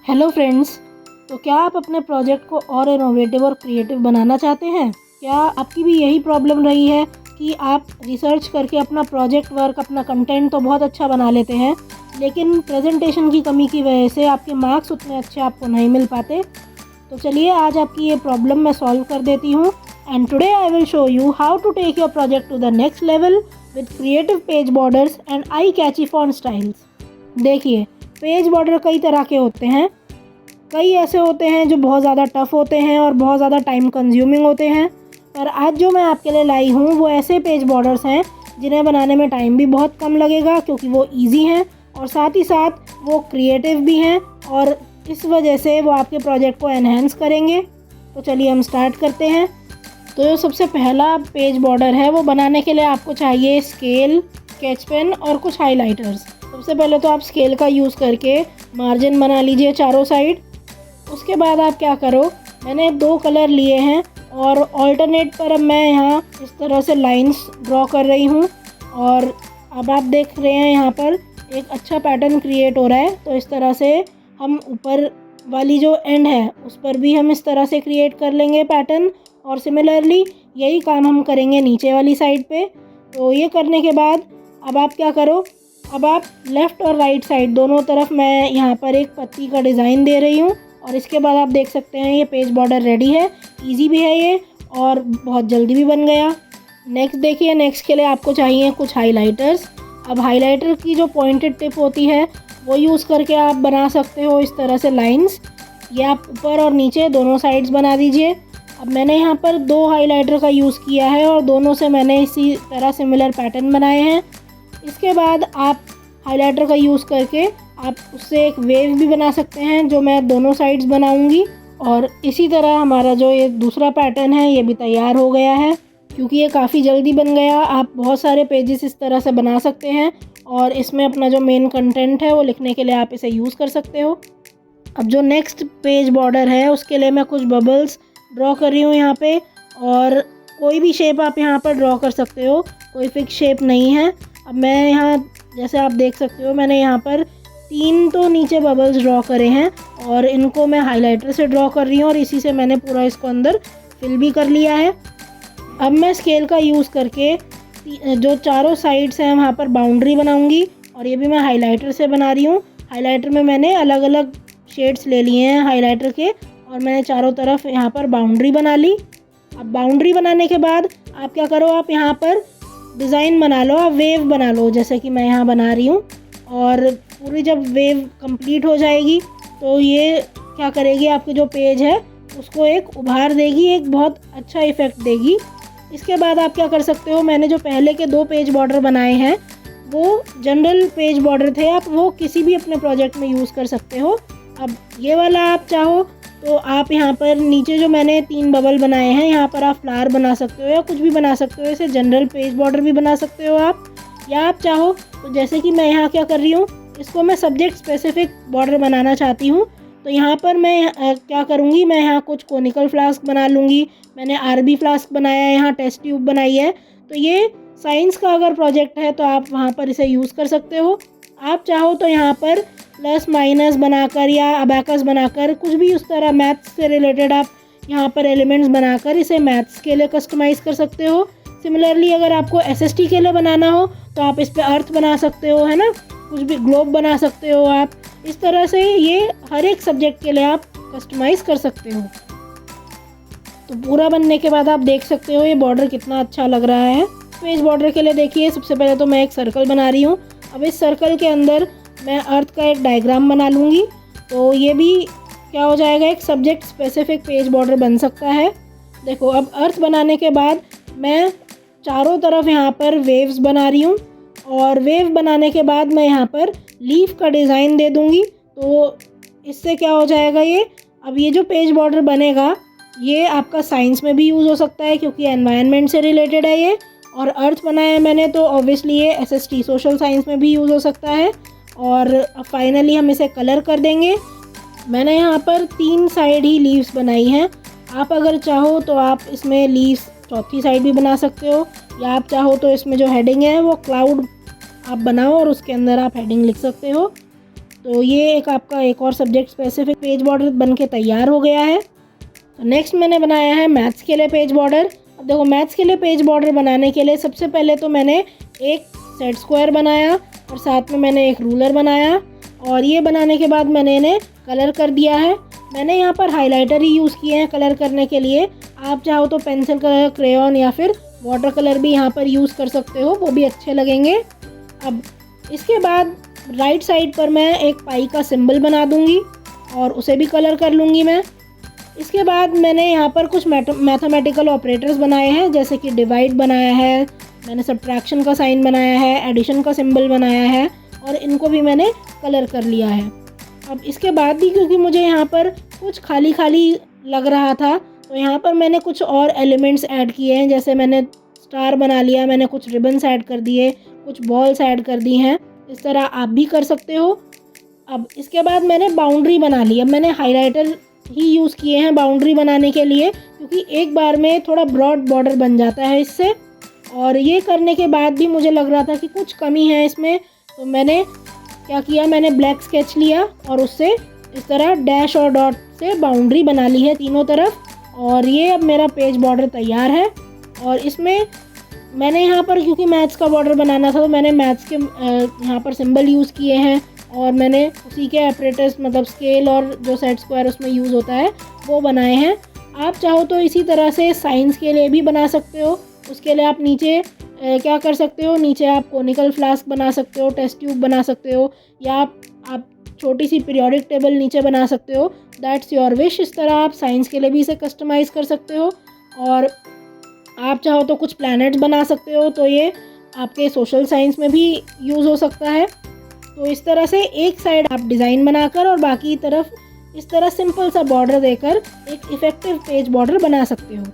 Hello friends. तो क्या आप अपने प्रोजेक्ट को और इनोवेटिव और क्रिएटिव बनाना चाहते हैं? क्या आपकी भी यही प्रॉब्लम रही है कि आप रिसर्च करके अपना प्रोजेक्ट वर्क, अपना कंटेंट तो बहुत अच्छा बना लेते हैं, लेकिन प्रेजेंटेशन की कमी की वजह से आपके मार्क्स उतने अच्छे आपको नहीं मिल पाते? तो चलिए आज आपकी ये प्रॉब्लम मैं सॉल्व कर देती हूँ। And today I will show you how to take your project to the next level with creative page borders and eye catchy font styles. देखिए, पेज बॉर्डर कई तरह के होते हैं। कई ऐसे होते हैं जो बहुत ज़्यादा टफ़ होते हैं और बहुत ज़्यादा टाइम कंज्यूमिंग होते हैं, पर आज जो मैं आपके लिए लाई हूँ वो ऐसे पेज बॉर्डर्स हैं जिन्हें बनाने में टाइम भी बहुत कम लगेगा, क्योंकि वो इजी हैं और साथ ही साथ वो क्रिएटिव भी हैं और इस वजह से वो आपके प्रोजेक्ट को एनहेंस करेंगे। तो चलिए हम स्टार्ट करते हैं। तो जो सबसे पहला पेज बॉर्डर है वो बनाने के लिए आपको चाहिए स्केल, स्केच पेन और कुछ हाइलाइटर्स। सबसे पहले तो आप स्केल का यूज़ करके मार्जिन बना लीजिए चारों साइड। उसके बाद आप क्या करो, मैंने 2 कलर लिए हैं और ऑल्टरनेट पर अब मैं यहाँ इस तरह से लाइंस ड्रॉ कर रही हूँ और अब आप देख रहे हैं यहाँ पर एक अच्छा पैटर्न क्रिएट हो रहा है। तो इस तरह से हम ऊपर वाली जो एंड है उस पर भी हम इस तरह से क्रिएट कर लेंगे पैटर्न, और सिमिलरली यही काम हम करेंगे नीचे वाली साइड पे। तो ये करने के बाद अब आप क्या करो, अब आप लेफ़्ट और राइट साइड दोनों तरफ मैं यहाँ पर एक पत्ती का डिज़ाइन दे रही हूँ और इसके बाद आप देख सकते हैं ये पेज बॉर्डर रेडी है। इजी भी है ये और बहुत जल्दी भी बन गया। नेक्स्ट देखिए, नेक्स्ट के लिए आपको चाहिए कुछ हाइलाइटर्स। अब हाइलाइटर की जो पॉइंटेड टिप होती है वो यूज़ करके आप बना सकते हो इस तरह से लाइंस। ये आप ऊपर और नीचे दोनों साइड्स बना दीजिए। अब मैंने यहाँ पर 2 हाइलाइटर का यूज़ किया है और दोनों से मैंने इसी तरह सिमिलर पैटर्न बनाए हैं। इसके बाद आप हाइलाइटर का यूज़ करके आप उससे एक वेव भी बना सकते हैं, जो मैं दोनों साइड्स बनाऊंगी। और इसी तरह हमारा जो ये दूसरा पैटर्न है ये भी तैयार हो गया है, क्योंकि ये काफ़ी जल्दी बन गया। आप बहुत सारे पेजेस इस तरह से बना सकते हैं और इसमें अपना जो मेन कंटेंट है वो लिखने के लिए आप इसे यूज़ कर सकते हो। अब जो नेक्स्ट पेज बॉर्डर है उसके लिए मैं कुछ बबल्स ड्रॉ कर रही हूँ यहाँ पे, और कोई भी शेप आप यहाँ पर ड्रॉ कर सकते हो, कोई फिक्स शेप नहीं है। अब मैं यहाँ जैसे आप देख सकते हो मैंने यहाँ पर 3 तो नीचे बबल्स ड्रॉ करे हैं और इनको मैं हाइलाइटर से ड्रॉ कर रही हूँ और इसी से मैंने पूरा इसको अंदर फिल भी कर लिया है। अब मैं स्केल का यूज़ करके जो चारों साइड्स हैं वहाँ पर बाउंड्री बनाऊंगी और ये भी मैं हाइलाइटर से बना रही हूँ। हाइलाइटर में मैंने अलग अलग शेड्स ले लिए हैं हाइलाइटर के और मैंने चारों तरफ यहाँ पर बाउंड्री बना ली। अब बाउंड्री बनाने के बाद आप क्या करो, आप यहाँ पर डिज़ाइन बना लो, आप वेव बना लो जैसे कि मैं यहाँ बना रही हूँ। और पूरी जब वेव कंप्लीट हो जाएगी तो ये क्या करेगी, आपके जो पेज है उसको एक उभार देगी, एक बहुत अच्छा इफ़ेक्ट देगी। इसके बाद आप क्या कर सकते हो, मैंने जो पहले के 2 पेज बॉर्डर बनाए हैं वो जनरल पेज बॉर्डर थे, आप वो किसी भी अपने प्रोजेक्ट में यूज़ कर सकते हो। अब ये वाला आप चाहो तो आप यहाँ पर नीचे जो मैंने 3 बबल बनाए हैं यहाँ पर आप फ्लावर बना सकते हो या कुछ भी बना सकते हो। इसे जनरल पेज बॉर्डर भी बना सकते हो आप, या आप चाहो तो जैसे कि मैं यहाँ क्या कर रही हूँ, इसको मैं सब्जेक्ट स्पेसिफिक बॉर्डर बनाना चाहती हूँ। तो यहाँ पर मैं क्या करूँगी, मैं यहाँ कुछ कोनिकल फ्लास्क बना लूँगी। मैंने आरबी फ्लास्क बनाया है, यहाँ टेस्ट ट्यूब बनाई है। तो ये साइंस का अगर प्रोजेक्ट है तो आप वहाँ पर इसे यूज़ कर सकते हो। आप चाहो तो यहाँ पर प्लस माइनस बनाकर या अबैकस बनाकर कुछ भी उस तरह मैथ्स से रिलेटेड आप यहाँ पर एलिमेंट्स बनाकर इसे मैथ्स के लिए कस्टमाइज़ कर सकते हो। सिमिलरली अगर आपको एसएसटी के लिए बनाना हो तो आप इस पे अर्थ बना सकते हो, है ना, कुछ भी ग्लोब बना सकते हो आप। इस तरह से ये हर एक सब्जेक्ट के लिए आप कस्टमाइज़ कर सकते हो। तो पूरा बनने के बाद आप देख सकते हो ये बॉर्डर कितना अच्छा लग रहा है। पेज बॉर्डर के लिए देखिए, सबसे पहले तो मैं एक सर्कल बना रही हूँ। अब इस सर्कल के अंदर मैं अर्थ का एक डायग्राम बना लूँगी, तो ये भी क्या हो जाएगा, एक सब्जेक्ट स्पेसिफिक पेज बॉर्डर बन सकता है। देखो, अब अर्थ बनाने के बाद मैं चारों तरफ यहाँ पर वेव्स बना रही हूँ और वेव बनाने के बाद मैं यहाँ पर लीफ का डिज़ाइन दे दूँगी। तो इससे क्या हो जाएगा, ये अब ये जो पेज बॉर्डर बनेगा ये आपका साइंस में भी यूज़ हो सकता है क्योंकि एनवायरनमेंट से रिलेटेड है ये। और अर्थ बनाया है मैंने तो ऑब्वियसली ये एसएसटी सोशल साइंस में भी यूज़ हो सकता है। और फाइनली हम इसे कलर कर देंगे। मैंने यहाँ पर 3 साइड ही लीव्स बनाई हैं। आप अगर चाहो तो आप इसमें लीव्स चौथी साइड भी बना सकते हो, या आप चाहो तो इसमें जो हेडिंग है वो क्लाउड आप बनाओ और उसके अंदर आप हेडिंग लिख सकते हो। तो ये एक आपका एक और सब्जेक्ट स्पेसिफिक पेज बॉर्डर बन के तैयार हो गया है। तो नेक्स्ट मैंने बनाया है मैथ्स के लिए पेज बॉर्डर। अब देखो मैथ्स के लिए पेज बॉर्डर बनाने के लिए सबसे पहले तो मैंने एक सेट स्क्वायर बनाया और साथ में मैंने एक रूलर बनाया, और ये बनाने के बाद मैंने इन्हें कलर कर दिया है। मैंने यहाँ पर हाइलाइटर ही यूज़ किए हैं कलर करने के लिए। आप चाहो तो पेंसिल कलर, क्रेयॉन या फिर वाटर कलर भी यहाँ पर यूज़ कर सकते हो, वो भी अच्छे लगेंगे। अब इसके बाद राइट साइड पर मैं एक पाई का सिंबल बना दूँगी और उसे भी कलर कर लूँगी मैं। इसके बाद मैंने यहाँ पर कुछ मैथमेटिकल ऑपरेटर्स बनाए हैं, जैसे कि डिवाइड बनाया है, मैंने सब्ट्रैक्शन का साइन बनाया है, एडिशन का सिंबल बनाया है, और इनको भी मैंने कलर कर लिया है। अब इसके बाद भी क्योंकि मुझे यहाँ पर कुछ खाली खाली लग रहा था, तो यहाँ पर मैंने कुछ और एलिमेंट्स ऐड किए हैं। जैसे मैंने स्टार बना लिया, मैंने कुछ रिबन्स ऐड कर दिए, कुछ बॉल्स ऐड कर दी हैं। इस तरह आप भी कर सकते हो। अब इसके बाद मैंने बाउंड्री बना ली। अब मैंने हाइलाइटर ही यूज़ किए हैं बाउंड्री बनाने के लिए, क्योंकि एक बार में थोड़ा ब्रॉड बॉर्डर बन जाता है इससे। और ये करने के बाद भी मुझे लग रहा था कि कुछ कमी है इसमें, तो मैंने क्या किया, मैंने ब्लैक स्केच लिया और उससे इस तरह डैश और डॉट से बाउंड्री बना ली है तीनों तरफ। और ये अब मेरा पेज बॉर्डर तैयार है। और इसमें मैंने यहाँ पर क्योंकि मैथ्स का बॉर्डर बनाना था, तो मैंने मैथ्स के यहाँ पर सिंबल यूज़ किए हैं, और मैंने उसी के ऑपरेटर्स मतलब स्केल और जो सेट स्क्वायर उसमें यूज़ होता है वो बनाए हैं। आप चाहो तो इसी तरह से साइंस के लिए भी बना सकते हो। उसके लिए आप नीचे क्या कर सकते हो, नीचे आप कोनिकल फ्लास्क बना सकते हो, टेस्ट ट्यूब बना सकते हो, या आप छोटी सी पीरियोडिक टेबल नीचे बना सकते हो। That's your wish. इस तरह आप साइंस के लिए भी इसे कस्टमाइज़ कर सकते हो। और आप चाहो तो कुछ प्लैनेट्स बना सकते हो, तो ये आपके सोशल साइंस में भी यूज़ हो सकता है। तो इस तरह से एक साइड आप डिज़ाइन बनाकर और बाकी तरफ इस तरह सिंपल सा बॉर्डर देकर एक इफ़ेक्टिव पेज बॉर्डर बना सकते हो।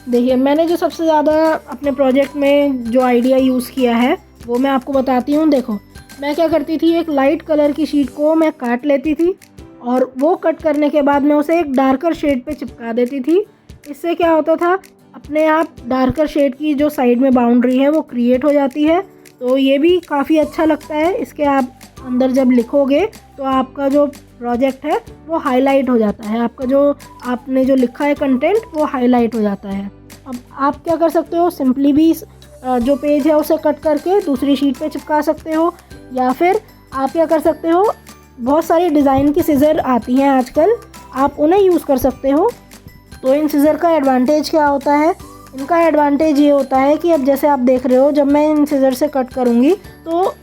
देखिए मैंने जो सबसे ज़्यादा अपने प्रोजेक्ट में जो आइडिया यूज़ किया है वो मैं आपको बताती हूँ। देखो मैं क्या करती थी, एक लाइट कलर की शीट को मैं काट लेती थी और वो कट करने के बाद मैं उसे एक डार्कर शेड पे चिपका देती थी। इससे क्या होता था, अपने आप डार्कर शेड की जो साइड में बाउंड्री है वो क्रिएट हो जाती है। तो ये भी काफ़ी अच्छा लगता है। इसके आप अंदर जब लिखोगे तो आपका जो प्रोजेक्ट है वो हाईलाइट हो जाता है, आपका जो आपने जो लिखा है कंटेंट वो हाईलाइट हो जाता है। अब आप क्या कर सकते हो, सिंपली भी जो पेज है उसे कट करके दूसरी शीट पे चिपका सकते हो, या फिर आप क्या कर सकते हो, बहुत सारी डिज़ाइन की सीज़र आती हैं आजकल, आप उन्हें यूज़ कर सकते हो। तो इन सीज़र का एडवांटेज क्या होता है, इनका एडवांटेज ये होता है कि अब जैसे आप देख रहे हो, जब मैं इन सीज़र से कट करूँगी तो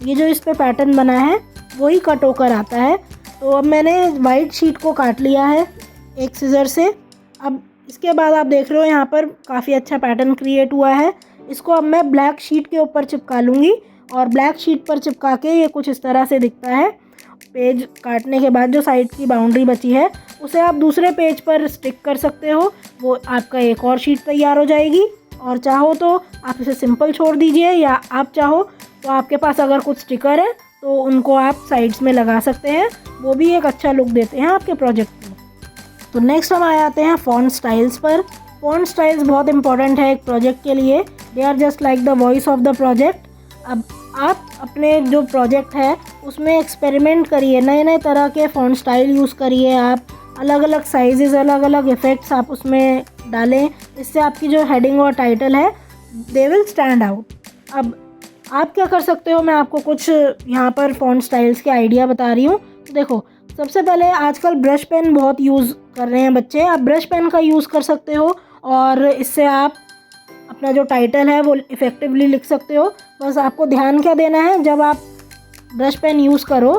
ये जो इस पर पैटर्न बना है वही कट होकर आता है। तो अब मैंने वाइट शीट को काट लिया है एक सीज़र से। अब इसके बाद आप देख रहे हो यहाँ पर काफ़ी अच्छा पैटर्न क्रिएट हुआ है। इसको अब मैं ब्लैक शीट के ऊपर चिपका लूँगी, और ब्लैक शीट पर चिपका के ये कुछ इस तरह से दिखता है। पेज काटने के बाद जो साइड की बाउंड्री बची है उसे आप दूसरे पेज पर स्टिक कर सकते हो, वो आपका एक और शीट तैयार हो जाएगी। और चाहो तो आप इसे सिंपल छोड़ दीजिए, या आप चाहो तो आपके पास अगर कुछ स्टिकर है तो उनको आप साइड्स में लगा सकते हैं, वो भी एक अच्छा लुक देते हैं आपके प्रोजेक्ट को। तो नेक्स्ट हम आ जाते हैं फॉन्ट स्टाइल्स पर। फॉन्ट स्टाइल्स बहुत इंपॉर्टेंट है एक प्रोजेक्ट के लिए, they are just like the voice of the project. अब आप अपने जो प्रोजेक्ट है उसमें एक्सपेरिमेंट करिए, नए नए तरह के फॉन्ट स्टाइल यूज़ करिए, आप अलग अलग साइजेस, अलग अलग इफ़ेक्ट्स आप उसमें डालें। इससे आपकी जो हेडिंग और टाइटल है दे विल स्टैंड आउट। अब आप क्या कर सकते हो, मैं आपको कुछ यहाँ पर फॉन्ट स्टाइल्स के आइडिया बता रही हूँ। तो देखो सबसे पहले आजकल ब्रश पेन बहुत यूज़ कर रहे हैं बच्चे, आप ब्रश पेन का यूज़ कर सकते हो और इससे आप अपना जो टाइटल है वो इफ़ेक्टिवली लिख सकते हो। बस आपको ध्यान क्या देना है, जब आप ब्रश पेन यूज़ करो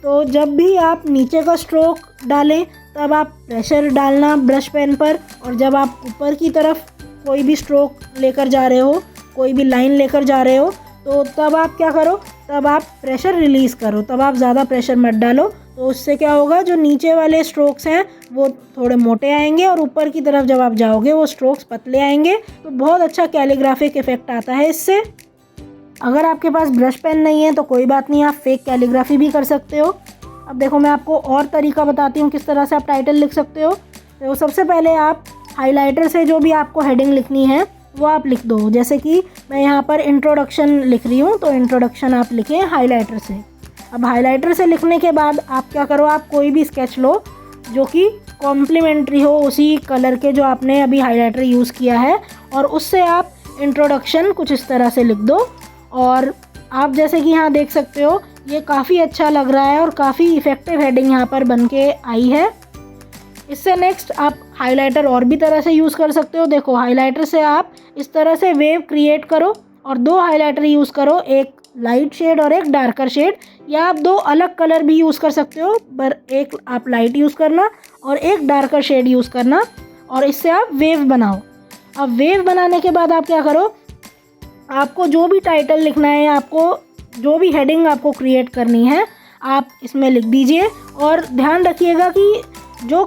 तो जब भी आप नीचे का स्ट्रोक डालें तब आप प्रेशर डालना ब्रश पेन पर, और जब आप ऊपर की तरफ कोई भी स्ट्रोक लेकर जा रहे हो, कोई भी लाइन लेकर जा रहे हो, तो तब आप क्या करो, तब आप प्रेशर रिलीज़ करो, तब आप ज़्यादा प्रेशर मत डालो। तो उससे क्या होगा, जो नीचे वाले स्ट्रोक्स हैं वो थोड़े मोटे आएंगे और ऊपर की तरफ जब आप जाओगे वो स्ट्रोक्स पतले आएंगे। तो बहुत अच्छा कैलीग्राफिक इफ़ेक्ट आता है इससे। अगर आपके पास ब्रश पेन नहीं है तो कोई बात नहीं, आप फेक कैलीग्राफी भी कर सकते हो। अब देखो मैं आपको और तरीका बताती हूँ किस तरह से आप टाइटल लिख सकते हो। तो सबसे पहले आप हाइलाइटर से जो भी आपको हेडिंग लिखनी है वो आप लिख दो। जैसे कि मैं यहाँ पर इंट्रोडक्शन लिख रही हूँ, तो इंट्रोडक्शन आप लिखें हाइलाइटर से। अब हाइलाइटर से लिखने के बाद आप क्या करो, आप कोई भी स्केच लो जो कि कॉम्प्लीमेंट्री हो उसी कलर के जो आपने अभी हाइलाइटर यूज़ किया है, और उससे आप इंट्रोडक्शन कुछ इस तरह से लिख दो। और आप जैसे कि यहाँ देख सकते हो ये काफ़ी अच्छा लग रहा है और काफ़ी इफ़ेक्टिव हेडिंग यहाँ पर बन के आई है। इससे नेक्स्ट आप हाइलाइटर और भी तरह से यूज़ कर सकते हो। देखो, हाइलाइटर से आप इस तरह से वेव क्रिएट करो और 2 हाइलाइटर यूज़ करो, एक लाइट शेड और एक डार्कर शेड, या आप 2 अलग कलर भी यूज़ कर सकते हो, पर एक आप लाइट यूज़ करना और एक डार्कर शेड यूज़ करना, और इससे आप वेव बनाओ। अब वेव बनाने के बाद आप क्या करो, आपको जो भी टाइटल लिखना है, आपको जो भी हेडिंग आपको क्रिएट करनी है, आप इसमें लिख दीजिए। और ध्यान रखिएगा कि जो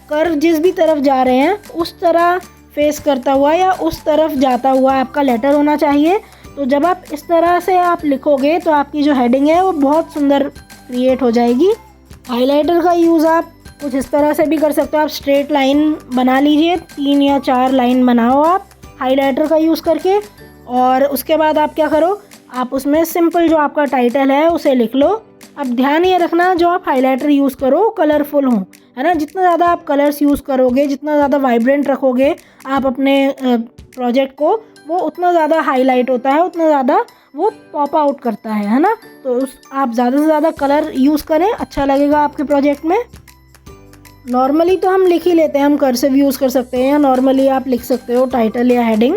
कर्व जिस भी तरफ जा रहे हैं उस तरह फेस करता हुआ या उस तरफ जाता हुआ आपका लेटर होना चाहिए। तो जब आप इस तरह से आप लिखोगे तो आपकी जो हेडिंग है वो बहुत सुंदर क्रिएट हो जाएगी। हाइलाइटर का यूज़ आप कुछ इस तरह से भी कर सकते हो। आप स्ट्रेट लाइन बना लीजिए, 3 या 4 लाइन बनाओ आप हाइलाइटर का यूज़ करके, और उसके बाद आप क्या करो, आप उसमें सिंपल जो आपका टाइटल है उसे लिख लो। अब ध्यान ये रखना, जो आप हाइलाइटर यूज़ करो कलरफुल हो, है ना। जितना ज़्यादा आप कलर्स यूज़ करोगे, जितना ज़्यादा वाइब्रेंट रखोगे आप अपने प्रोजेक्ट को, वो उतना ज़्यादा हाईलाइट होता है, उतना ज़्यादा वो पॉप आउट करता है ना। तो आप ज़्यादा से ज़्यादा कलर यूज़ करें, अच्छा लगेगा आपके प्रोजेक्ट में। नॉर्मली तो हम लिख ही लेते हैं, हम कर्सिव यूज़ कर सकते हैं, या नॉर्मली आप लिख सकते हो टाइटल या हेडिंग।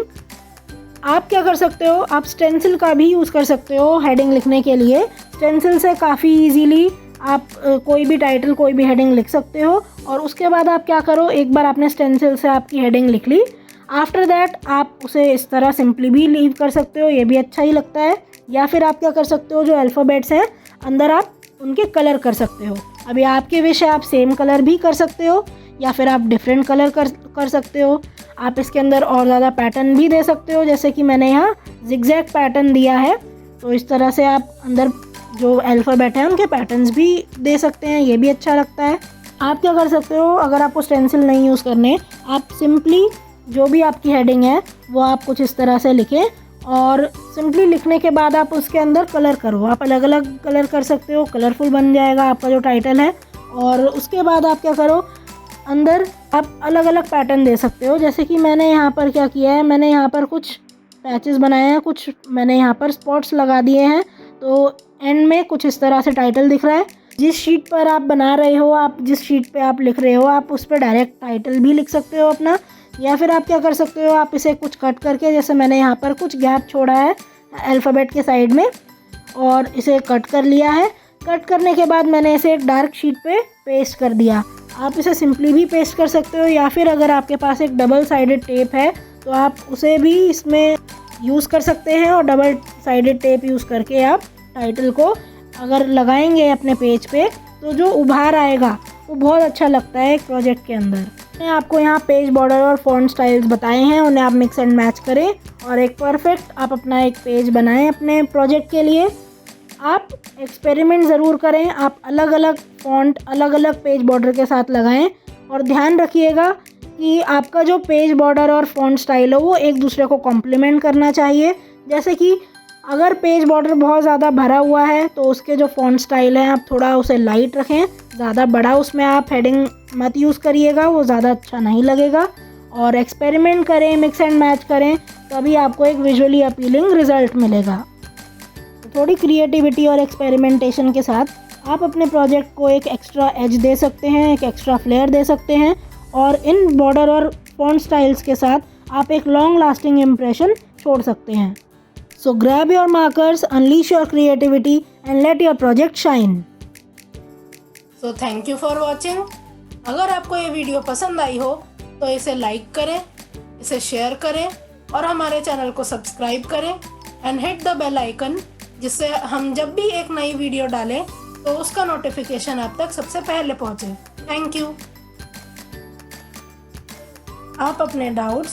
आप क्या कर सकते हो, आप स्टेंसिल का भी यूज़ कर सकते हो हेडिंग लिखने के लिए। स्टेंसिल से काफ़ी इजीली आप कोई भी टाइटल, कोई भी हेडिंग लिख सकते हो। और उसके बाद आप क्या करो, एक बार आपने स्टेंसिल से आपकी हेडिंग लिख ली, आफ्टर दैट आप उसे इस तरह सिंपली भी लीव कर सकते हो, ये भी अच्छा ही लगता है। या फिर आप क्या कर सकते हो, जो अल्फ़ाबेट्स हैं अंदर आप उनके कलर कर सकते हो। अभी आपके विश है, आप सेम कलर भी कर सकते हो या फिर आप डिफरेंट कलर कर सकते हो। आप इसके अंदर और ज़्यादा पैटर्न भी दे सकते हो, जैसे कि मैंने यहाँ जिगजैग पैटर्न दिया है, तो इस तरह से आप अंदर जो अल्फ़ाबेट हैं उनके पैटर्न्स भी दे सकते हैं, ये भी अच्छा लगता है। आप क्या कर सकते हो, अगर आपको स्टेंसिल नहीं यूज़ करने, आप सिंपली जो भी आपकी हेडिंग है वो आप कुछ इस तरह से लिखें, और सिंपली लिखने के बाद आप उसके अंदर कलर करो। आप अलग अलग कलर कर सकते हो, कलरफुल बन जाएगा आपका जो टाइटल है। और उसके बाद आप क्या करो, अंदर आप अलग अलग पैटर्न दे सकते हो, जैसे कि मैंने यहाँ पर क्या किया है, मैंने यहाँ पर कुछ पैचेस बनाए हैं, कुछ मैंने यहाँ पर स्पॉट्स लगा दिए हैं, तो एंड में कुछ इस तरह से टाइटल दिख रहा है। जिस शीट पर आप बना रहे हो, आप जिस शीट पे आप लिख रहे हो, आप उस पर डायरेक्ट टाइटल भी लिख सकते हो अपना। या फिर आप क्या कर सकते हो, आप इसे कुछ कट करके, जैसे मैंने यहाँ पर कुछ गैप छोड़ा है अल्फ़ाबेट के साइड में और इसे कट कर लिया है। कट करने के बाद मैंने इसे एक डार्क शीट पे पेस्ट कर दिया। आप इसे सिंपली भी पेस्ट कर सकते हो, या फिर अगर आपके पास एक डबल साइडेड टेप है तो आप उसे भी इसमें यूज़ कर सकते हैं, और डबल साइडेड टेप यूज़ करके आप टाइटल को अगर लगाएंगे अपने पेज पे तो जो उभार आएगा वो बहुत अच्छा लगता है एक प्रोजेक्ट के अंदर। मैंने आपको यहाँ पेज बॉर्डर और फॉन्ट स्टाइल्स बताए हैं, उन्हें आप मिक्स एंड मैच करें और एक परफेक्ट आप अपना एक पेज बनाएं अपने प्रोजेक्ट के लिए। आप एक्सपेरिमेंट ज़रूर करें, आप अलग अलग फॉन्ट अलग अलग पेज बॉर्डर के साथ लगाएं, और ध्यान रखिएगा कि आपका जो पेज बॉर्डर और फॉन्ट स्टाइल हो वो एक दूसरे को कॉम्प्लीमेंट करना चाहिए। जैसे कि अगर पेज बॉर्डर बहुत ज़्यादा भरा हुआ है तो उसके जो फॉन्ट स्टाइल है आप थोड़ा उसे लाइट रखें, ज़्यादा बड़ा उसमें आप हेडिंग मत यूज़ करिएगा, वो ज़्यादा अच्छा नहीं लगेगा। और एक्सपेरिमेंट करें, मिक्स एंड मैच करें, तभी आपको एक विजुअली अपीलिंग रिज़ल्ट मिलेगा। थोड़ी क्रिएटिविटी और एक्सपेरिमेंटेशन के साथ आप अपने प्रोजेक्ट को एक एक्स्ट्रा एज दे सकते हैं, एक एक्स्ट्रा फ्लेयर दे सकते हैं, और इन बॉर्डर और फॉन्ट स्टाइल्स के साथ आप एक लॉन्ग लास्टिंग इम्प्रेशन छोड़ सकते हैं। सो grab your markers, unleash your creativity and let your project shine. So thank you for watching. अगर आपको ये वीडियो पसंद आई हो तो इसे लाइक करें, इसे शेयर करें और हमारे चैनल को सब्सक्राइब करें and hit the bell icon, जिससे हम जब भी एक नई वीडियो डालें तो उसका नोटिफिकेशन आप तक सबसे पहले पहुंचे। Thank you. आप अपने डाउट्स,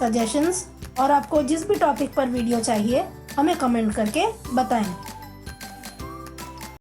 सजेशंस और आपको जिस भी टॉपिक पर वीडियो चाहिए हमें कमेंट करके बताएं।